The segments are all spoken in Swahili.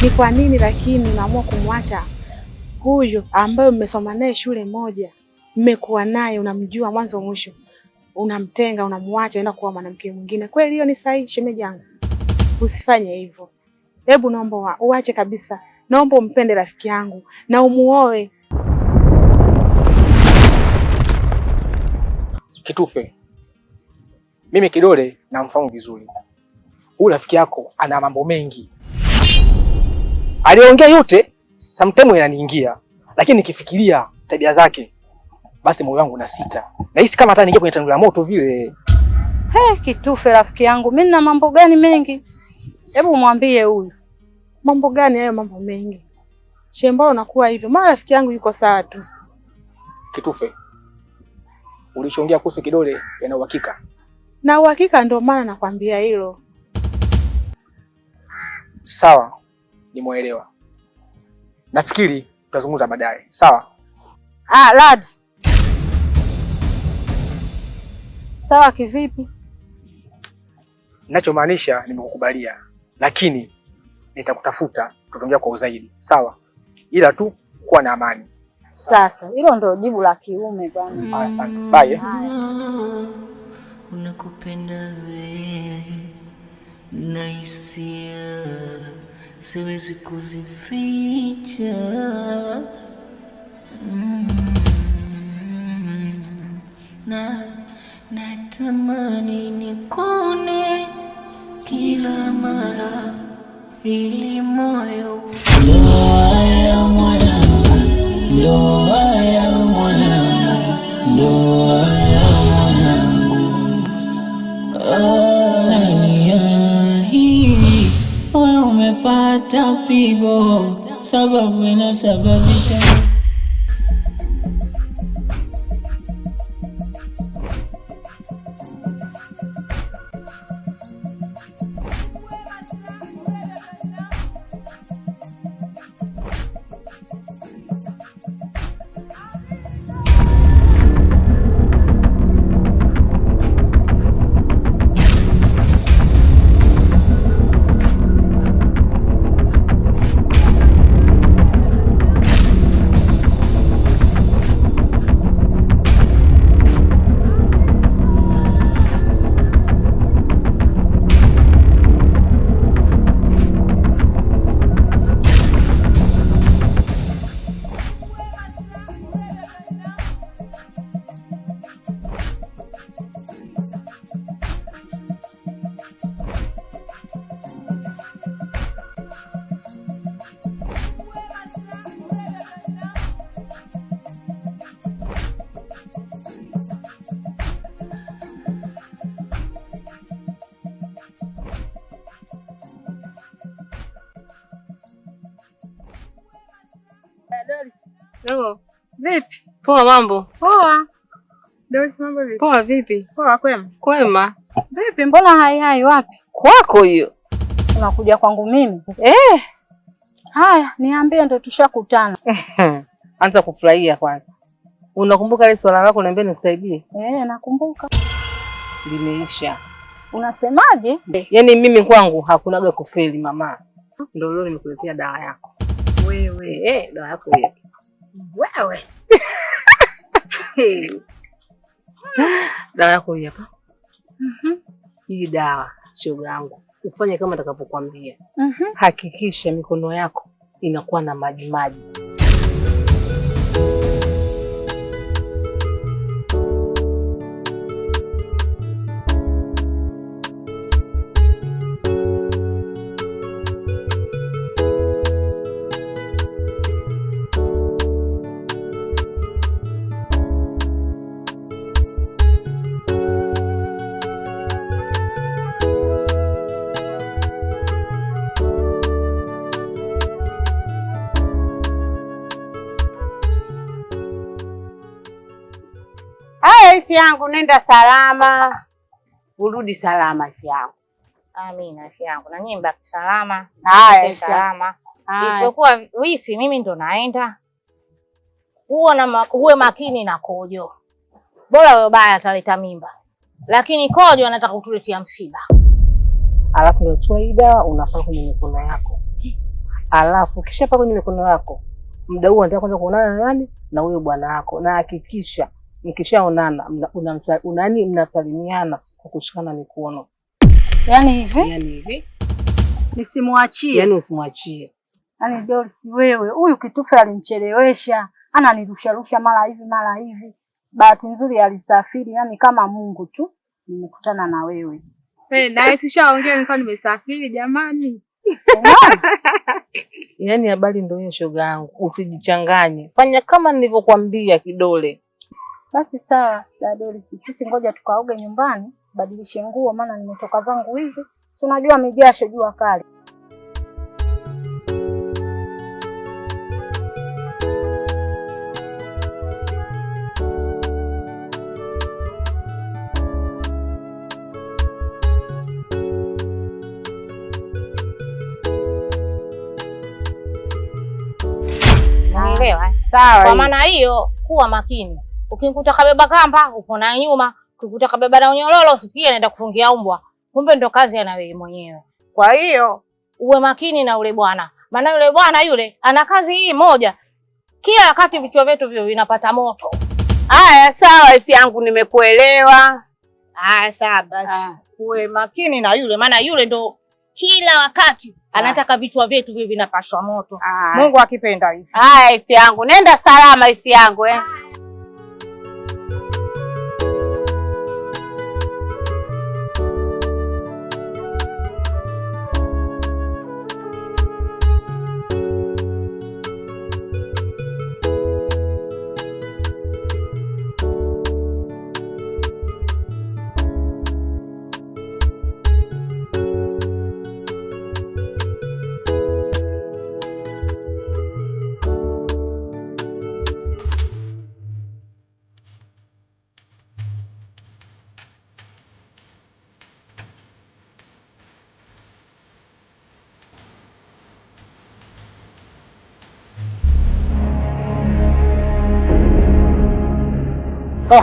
Ni kwa nini lakini unaamua kumwacha huyu ambaye mmesoma naye shule moja, mmekuwa naye, unamjua mwanzo mwisho, unamtenga, unamwacha aenda kuwa mwanamke mwingine? Kweli hiyo ni sahihi shemeji yangu? Usifanye hivyo. Hebu naomba uache kabisa. Naomba umpende rafiki yangu na umuoe. Kitufe, mimi Kidole namfahamu vizuri. Huyu rafiki yako ana mambo mengi. Aliongea yote, sometimes inaniingia, lakini nikifikiria tabia zake, basi moyo wangu unasita. Nahisi kama hata ningia kwenye tanuru la moto vile. Kitufe rafiki yangu, mimi nina mambo gani mengi? Hebu mwambie huyu. Mambo gani hayo mambo mengi? Shemba unakuwa hivyo. Maana rafiki yangu yuko sawa tu. Kitufe, ulichoongea kuhusu Kidole yana uhakika? Na uhakika ndio maana nakwambia hilo. Sawa, nimeelewa. Nafikiri tutazungumza baadaye. Sawa? Lad. Sawa kivipi? Ninachomaanisha nimekukubalia, lakini nitakutafuta tutaongea kwa uzaidi. Sawa? Ila tu kuwa na amani. Sasa hilo ndio jibu la kiume bwana. Asante. Bye. Unakupenda wewe na hisia siwezi kuzificha. Na natamani nikune kila mara ili moyo ndoa ya mwanangu, ndoa ya mwanangu, ndoa ya mwanangu. Nalia hii wewe umepata pigo, sababu inasababisha Doris. Vipi? Poa mambo. Poa. Doris mambo vipi? Poa vipi? Poa kwema. Kwema. Vipi mbona hai wapi? Kwako hiyo. Unakuja kwangu mimi? Haya, niambie ndo tushakutana. Anza kufurahia kwanza. Unakumbuka ile swala lako niambie nisaidie? Nakumbuka. Limeisha. Unasemaje? Yaani mimi kwangu hakunaga kufeli mama. Ndio leo nimekuletea dawa yako. Wewe. Dawa yako hiyo. Wewe. Dawa yako hii hapa. Hii dawa shoga yangu. Ufanye kama nitakapokuambia. Hakikisha mikono yako inakuwa na maji maji. Ifi yangu nenda salama. Urudi salama ifi yangu. Amina ifi yangu. Na nyinyi mbaki salama. Haya salama. Isipokuwa wifi mimi ndo naenda. Uwe makini na Kojo. Bora wewe baya ataleta mimba. Lakini Kojo anataka kutuletea msiba. Alafu ndio Twaida unafaa kwenye mikono yako. Alafu kisha pa kwenye mikono yako, muda huo ndio kwenda kuonana na nani? Na huyo bwana wako. Na hakikisha mkishaonana mnasalimiana kwa kushikana mikono. Yaani hivi? Yaani hivi. Nisimwachie. Yaani usimwachie. Yaani Doris wewe, huyu kitufe alinichelewesha. Ananirusha mara hivi mara hivi. Bahati nzuri alisafiri, yani kama Mungu tu nimekutana na wewe. Na sishaongea nilikuwa nimesafiri jamani. Yaani habari ndio hiyo shoga yangu. Usijichanganye. Fanya kama nilivyokuambia kidole. Basi sawa, Doris. Sisi ngoja tukaoge nyumbani, badilishe nguo maana nimetoka zangu hivi. Si unajua mijasho jua kali. Unaelewa? Sawa. Kwa maana hiyo kuwa makini. Ukikuta kabeba kamba, uko na nyuma. Ukikuta kabeba na unyololo, usikie naenda kufungia umbwa. Kumbe ndo kazi ana wewe mwenyewe. Kwa hiyo uwe makini na ule bwana. Maana yule bwana yule ana kazi hii moja. Kila wakati vichwa vyetu vyo vinapata moto. haya, sawa ifi yangu, nimekuelewa. Haya, sawa basi. Uwe makini na yule, maana yule ndo kila wakati anataka vichwa vyetu vyo vinapashwa moto. Mungu akipenda hivi. Haya ifi yangu, nenda salama ifi yangu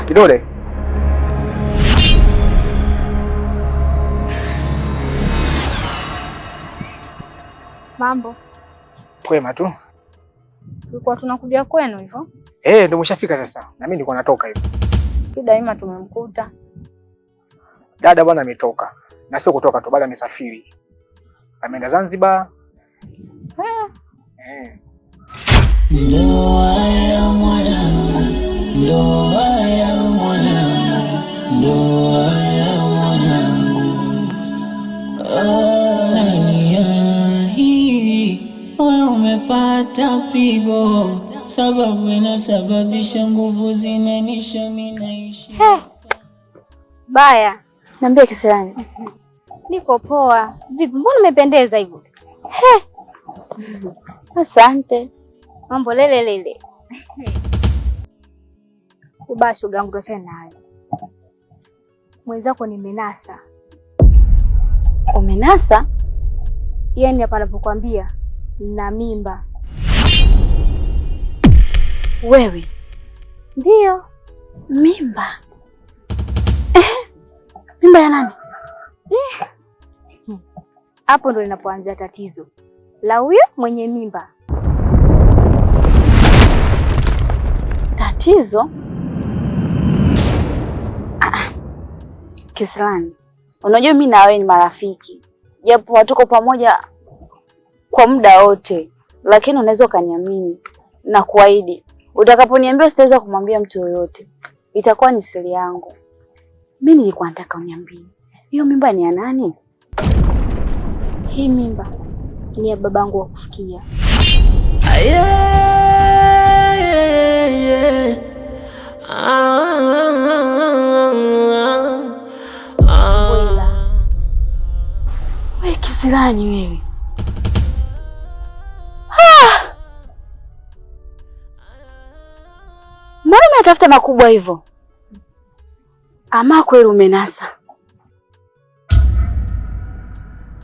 Kidole. Mambo. Kwema tu. Tulikuwa tunakuja kwenu hivyo? Ndio umeshafika sasa. Na mimi nilikuwa natoka hivyo. Si daima tumemkuta. Dada bwana ametoka. Na sio kutoka tu, bado amesafiri. Ameenda Zanzibar. Ndoa ya mwanangu, ndoa ya mwanangu, ndoa ya mwanangu. Nalia hii, wewe umepata pigo, sababu inasababisha nguvu zinanisha minaishi. Baya. Niambie Kiselani. Niko poa. Vipi, mbona umependeza hivyo? Asante. Mambo lele. Ubaya shoga yangu, tuachane naye. Mwenzako nimenasa. Umenasa? Yaani hapa anapokuambia na mimba. Wewe? Ndio. Mimba? Mimba ya nani? Hapo ndo linapoanzia tatizo la huyo mwenye mimba. Tatizo? Kiselani, unajua mimi na wewe ni marafiki, japo hatuko pamoja kwa muda wote, lakini unaweza ukaniamini na kuahidi utakaponiambia sitaweza kumwambia mtu yoyote, itakuwa ni siri yangu. Mimi nilikuwa nataka uniambie, hiyo mimba ni ya nani? Hii mimba ni ya babangu wa kufikia. We Kiselani wewe. Mbona umetafuta makubwa hivyo? Ama kweli umenasa?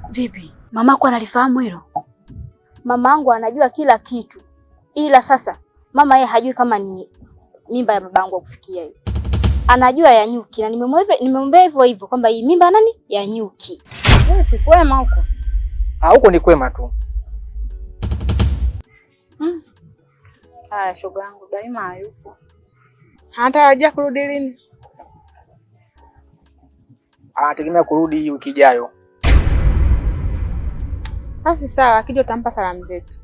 Vipi? Mamako analifahamu hilo? Mamangu anajua kila kitu. Ila sasa mama yeye hajui kama ni mimba ya babangu wa kufikia hiyo. Anajua ya nyuki na nimemwambia hivyo kwamba hii mimba nani? Ya nyuki. Wewe kwema huko? Huko ni kwema tu. Haya, shoga yangu daima hayupo. Anatarajia kurudi lini? Anategemea kurudi wiki ijayo. Basi sawa, akija utampa salamu zetu.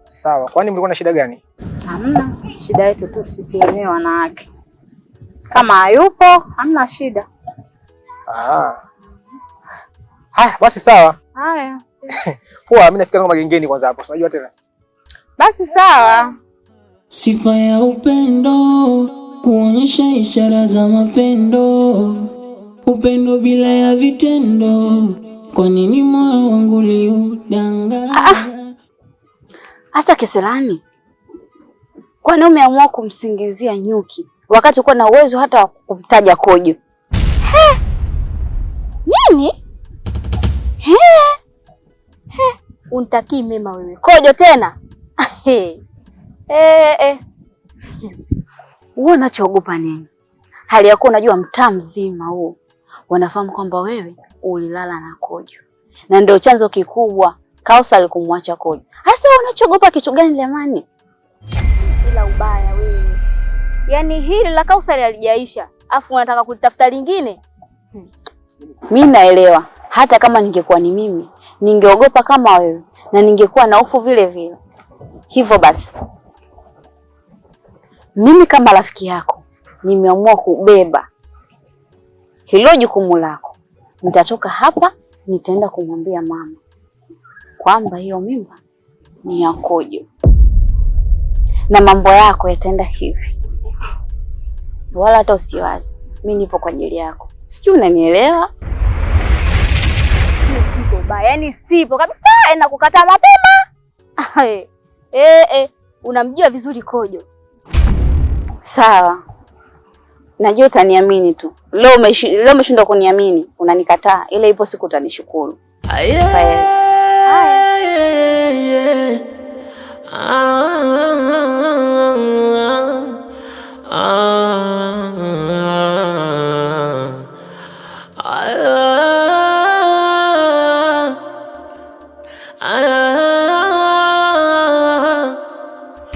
Sawa, kwani mlikuwa na shida gani? Hamna, shida yetu tu sisi wenyewe wanawake. Kama hayupo, hamna shida. Haya, basi sawa. Haya. Poa, mimi nafika kama gengeni kwanza hapo. Unajua tena. Basi sawa. Sifa ya upendo, kuonyesha ishara za mapendo. Upendo bila ya vitendo. Kwa nini moyo wangu liudanganya? Hasa Kiselani, kwani umeamua kumsingizia nyuki wakati uko na uwezo hata wa kumtaja Kojo? Nini? Untakii mema wewe Kojo tena? Wewe unachoogopa nini? Hali yako unajua mtaa mzima huo wanafahamu kwamba wewe ulilala na Kojo, na ndio chanzo kikubwa Kausa kumwacha Kojo. Hasa unachogopa kitu gani jamani? Ila ubaya wewe. Yaani hili la Kausa halijaisha, afu unataka kulitafuta lingine? Mimi naelewa, hata kama ningekuwa ni mimi, ningeogopa kama wewe na ningekuwa na hofu vile vile. Hivyo basi, mimi kama rafiki yako nimeamua kubeba hilo jukumu lako. Nitatoka hapa, nitaenda kumwambia mama kwamba hiyo mimba ni ya Kojo, na mambo yako yataenda hivi. Wala hata usiwazi, mimi nipo kwa ajili yako. Sijui unanielewa? Sipo baya, yani sipo kabisa, enda kukataa mapema. Unamjua vizuri Kojo. Sawa, najua utaniamini tu. Leo umeshindwa kuniamini, unanikataa, ila ipo siku utanishukuru.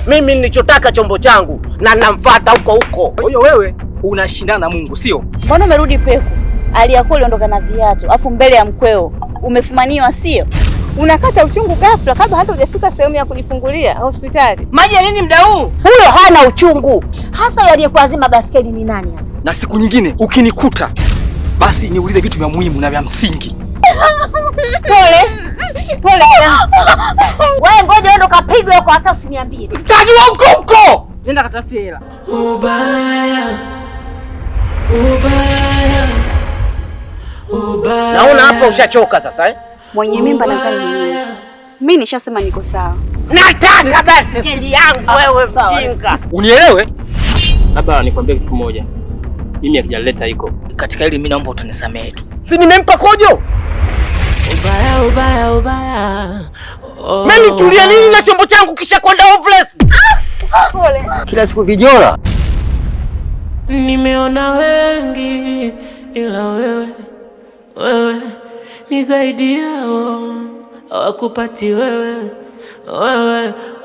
Mimi nilichotaka chombo changu na namfuata huko. Kwa hiyo wewe unashindana na Mungu, sio? Mbona umerudi peku? Ali yako iliondoka na viatu, afu mbele ya mkweo umefumaniwa, sio? Unakata uchungu ghafla kabla hata hujafika sehemu ya kujifungulia hospitali. Maji ya nini mda huu? Huyo hana uchungu. Hasa aliyekuazima baskeli ni nani hasa? Na siku nyingine ukinikuta, basi niulize vitu vya muhimu na vya msingi. Pole. Wewe ngoja ndo kapigwe huko, hata usiniambie. Tajua huko. Nenda katafutie hela. Ubaya. Naona hapa ushachoka sasa Mwenye mimba nadhani mimi. Mimi nishasema niko sawa. Nataka baskeli yangu wewe mjinga. Unielewe? Labda nikwambie kitu kimoja. Mimi akijaleta hiko. Katika hili mimi naomba utanisamehe tu. Si nimempa Kojo? Ubaya. Mimi tulia nini na chombo changu kisha kwenda homeless? Pole. Kila siku vijora. Nimeona wengi ila wewe ni zaidi yao. Hawakupati wewe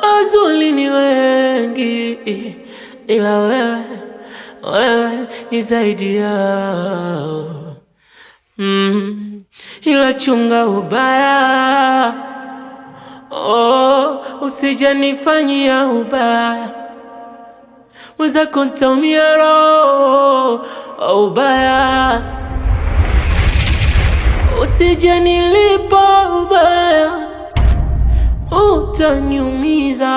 wazuri ni wengi ila wewe ni zaidi yao. Ila chunga ubaya, usijanifanyia ubaya, weza kuntaumia roho. Ubaya usijanilipa, ubaya utaniumiza.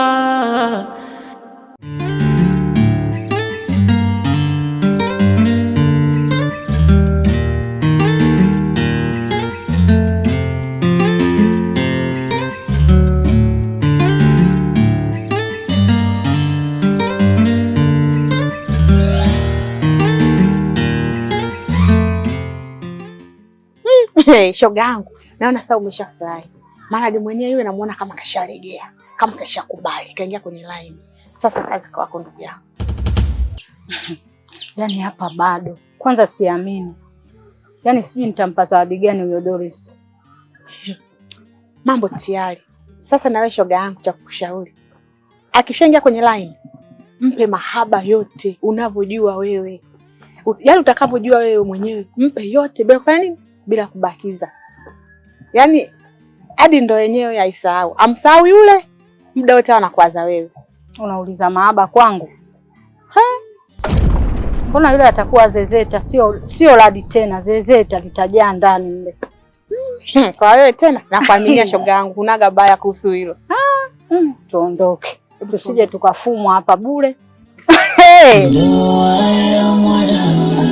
Shoga yangu, naona sasa umeshafurahi. Maana ndi mwenyewe yule namuona kama kashalegea, kama kashakubali, kaingia kwenye line. Sasa kazi kwako ndugu yangu. Yaani hapa bado. Kwanza siamini. Yaani sijui nitampa zawadi gani huyo Doris. Mambo tayari. Sasa na wewe shoga yangu cha kukushauri. akishaingia kwenye line, mpe mahaba yote unavyojua wewe. Yaani utakapojua wewe mwenyewe, mpe yote bila kufanya nini? Bila kubakiza. Yaani hadi ndo yenyewe haisahau. Amsahau yule, muda wote anakwaza wewe. Unauliza mahaba kwangu? Mbona yule atakuwa zezeta, sio radi tena, zezeta litajaa ndani mle. Kwa wewe tena nakuaminia shoga yangu, kunaga baya kuhusu hilo. Tuondoke. Tusije tukafumwa hapa bure. Ndoa ya mwanangu,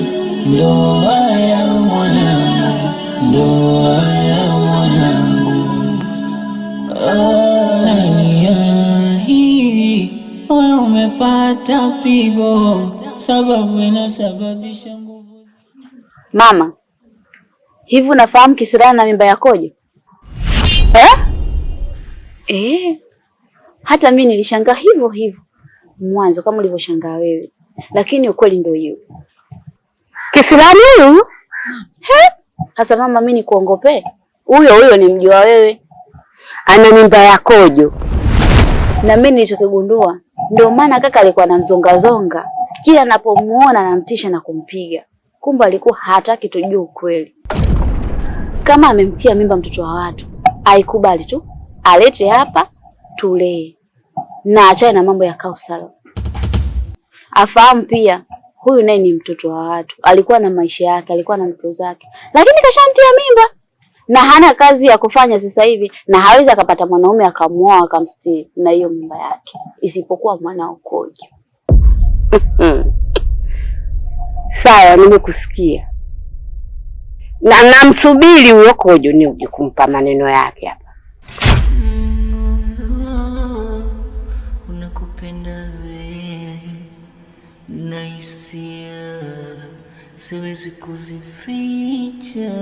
ndoa ya mwanangu, ndoa ya mwanangu. Nalia hii, wewe umepata pigo, sababu inasababisha nguvu. Mama, hivi unafahamu kisirani na mimba yakoje? Hata mimi nilishangaa hivyo hivyo mwanzo kama ulivyoshangaa wewe, lakini ukweli ndio hiyo. Kisirani huyu? Hasa mama, mimi nikuongopee? Huyo ni mjua wewe, ana mimba ya kojo. Na mimi nilichokigundua, ndio maana kaka alikuwa anamzongazonga, kila anapomuona anamtisha na kumpiga. Kumbe alikuwa hataki tujue ukweli. Kama amemtia mimba mtoto wa watu, aikubali tu, alete hapa tulee, na achane na mambo ya Kausala. Afahamu pia huyu naye ni mtoto wa watu, alikuwa na maisha yake, alikuwa na ndoto zake, lakini kashamtia mimba na hana kazi ya kufanya sasa hivi, na hawezi akapata mwanaume akamuoa akamstiri na hiyo mimba yake, isipokuwa mwanao Kojo. Sawa, nimekusikia. Na namsubiri huyo Kojo ni uje kumpa maneno yake hapa. Unakupenda wewe na hisia siwezi kuzificha.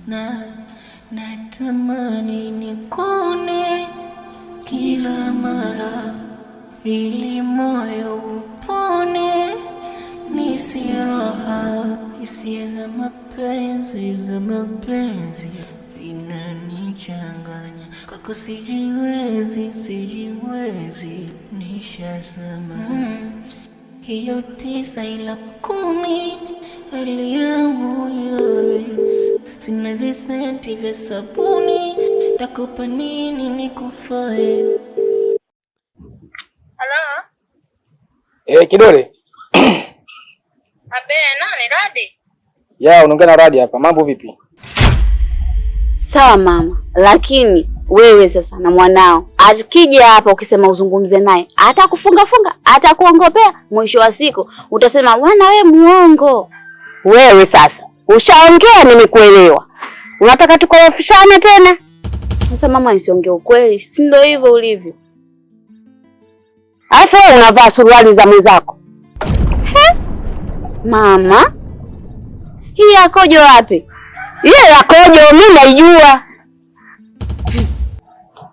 Na natamani nikone kila mara ili moyo upone, nisiraha hisia za mapenzi zinanichanganya, kwako sijiwezi, nishasema hiyo 9 ila 10, hali yangu yoye, sina visenti vya sabuni, takupa nini nikufae? Kidole. Nani Radi? Ya, unaongea na Radi hapa. Mambo vipi? Sawa mama, lakini wewe sasa na mwanao akija hapa ukisema uzungumze naye, atakufunga, atakuongopea, mwisho wa siku utasema bwana wewe muongo. Wewe sasa ushaongea, nimekuelewa. Unataka tukorofishane tena? Sasa mama, nisiongee ukweli, si ndio hivyo ulivyo? Alafu wewe unavaa suruali za mwenzako. Mama, hii ya Kojo wapi? Ile ya Kojo mimi naijua.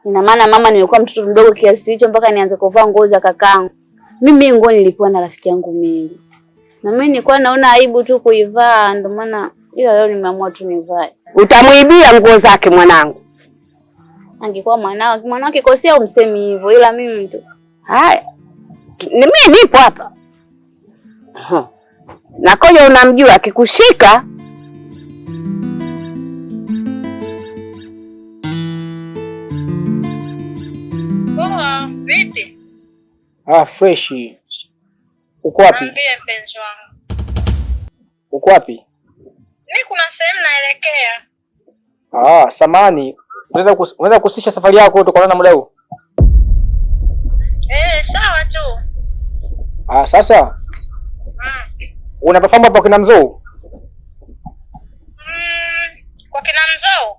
Ina maana mama, nimekuwa mtoto mdogo kiasi hicho mpaka nianze kuvaa nguo za kakangu? Mimi nguo nilipewa na rafiki yangu mimi, na mimi nilikuwa naona aibu tu kuivaa, ndio maana ila leo nimeamua tu nivae. Utamuibia nguo zake mwanangu. Angekuwa mwanao kikosea umsemi hivyo, ila mimi tu. Haya. Mimi nipo hapa. Na Kojo unamjua, akikushika vipi? Fresh. Uko wapi? Niambie mpenzi wangu. Uko wapi? Mimi kuna sehemu naelekea. Samani. Unaweza kusisha safari yako tukaona muda huu? Sawa tu. Sasa. Unapafahamu hapo kina Mzou? Kwa kina Mzou?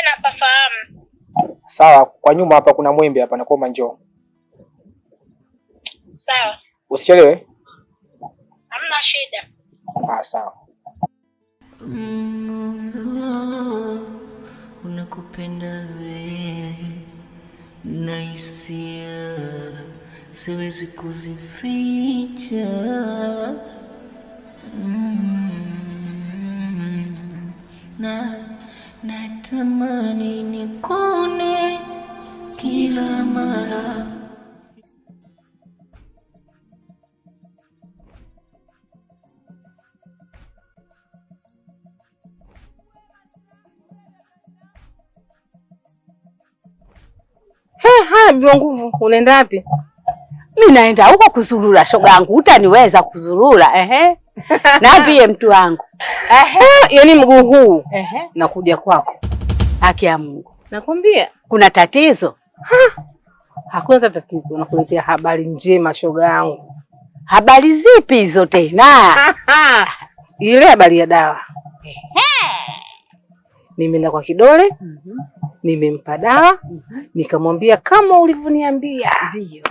Napafahamu. Sawa, kwa nyuma hapa kuna mwembe hapa, nakuomba njoo. Sawa. Usichelewe. Hamna shida. Sawa. Unakupenda wewe na hisia siwezi kuzificha. Na natamani nikone kila mara. Bibi nguvu, unaenda wapi? Mimi naenda huko kuzurura shoga yangu. Utaniweza kuzurura? Na pia mtu wangu. Yaani mguu huu nakuja kwako. Haki ya Mungu. Nakwambia kuna tatizo? Hakuna tatizo, nakuletea habari njema shoga yangu. Habari zipi hizo tena? Ile habari ya dawa. Nimeenda kwa Kidole, nimempa dawa, nikamwambia kama ulivyoniambia. Ndio.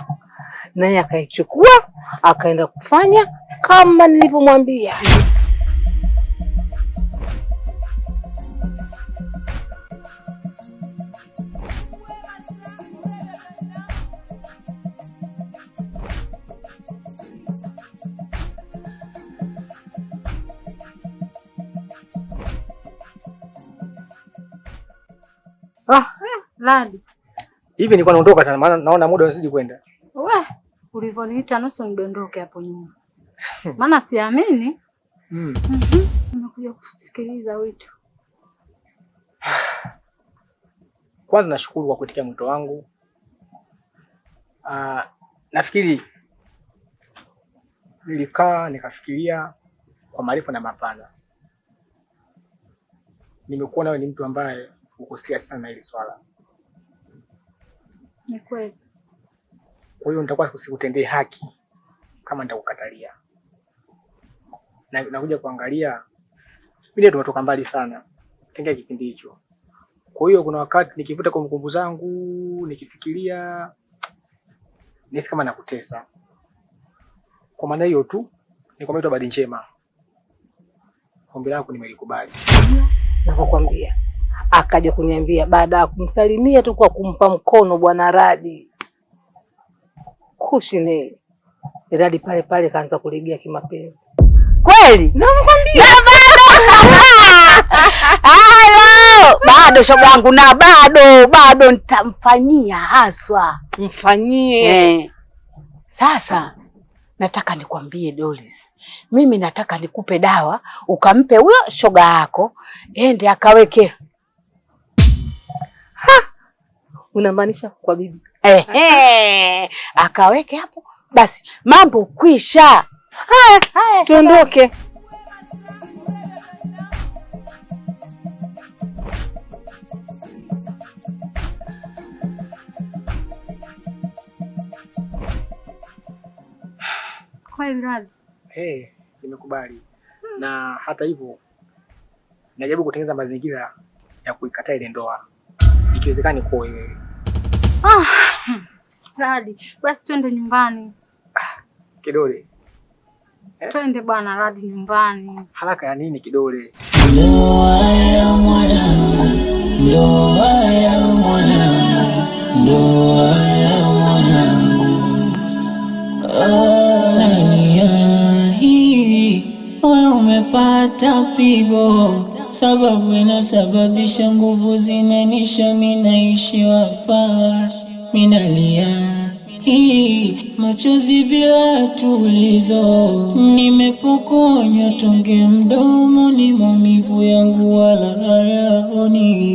Naye akaichukua, akaenda kufanya kama nilivyomwambia. Ladi. Hivi nilikuwa naondoka tena maana naona muda unazidi kwenda. Ulivyoniita nusu nidondoke hapo nyuma. Maana siamini. Nimekuja kusikiliza wito. Kwanza nashukuru kwa kuitikia mwito wangu. Nafikiri nilikaa nikafikiria kwa maarifa na mapana. Nimekuona wewe ni mtu ambaye uko serious sana hili swala. Ni kweli. Kwa hiyo nitakuwa sikutendee haki kama nitakukatalia. Na nakuja kuangalia mimi tumetoka mbali sana tangia kipindi hicho. Kwa hiyo kuna wakati nikivuta kumbukumbu zangu, nikifikiria nisi kama nakutesa. Kwa maana hiyo tu nikwambia tu habari njema. Ombi lako nimelikubali. Nakwambia. Akaja kuniambia baada ya kumsalimia tu kwa kumpa mkono Bwana Radi. Kushine. Radi pale pale kaanza kulegea kimapenzi. Kweli? Nakwambia. Halo, bado shoga yangu na bado nitamfanyia haswa. Mfanyie. Sasa nataka nikwambie Doris. Mimi nataka nikupe dawa, ukampe huyo shoga yako, ende akaweke. Unamaanisha kwa bibi? Akaweke hapo. Basi mambo kwisha. Haya, tuondoke. Kweli Radi. Nimekubali. Na hata hivyo najaribu kutengeneza mazingira ya kuikataa ile ndoa. Ikiwezekana kwa wewe. Radi, basi twende nyumbani. Kidole. Twende bwana Radi nyumbani. Haraka ya nini Kidole? Ndoa ya mwanangu, ndoa ya mwanangu, ndoa ya mwanangu. Wewe umepata pigo, sababu inasababisha nguvu zinanisha, minaishi hapa, minalia machozi bila tulizo, nimepokonywa tonge mdomo, ni maumivu yangu wala hayaoni.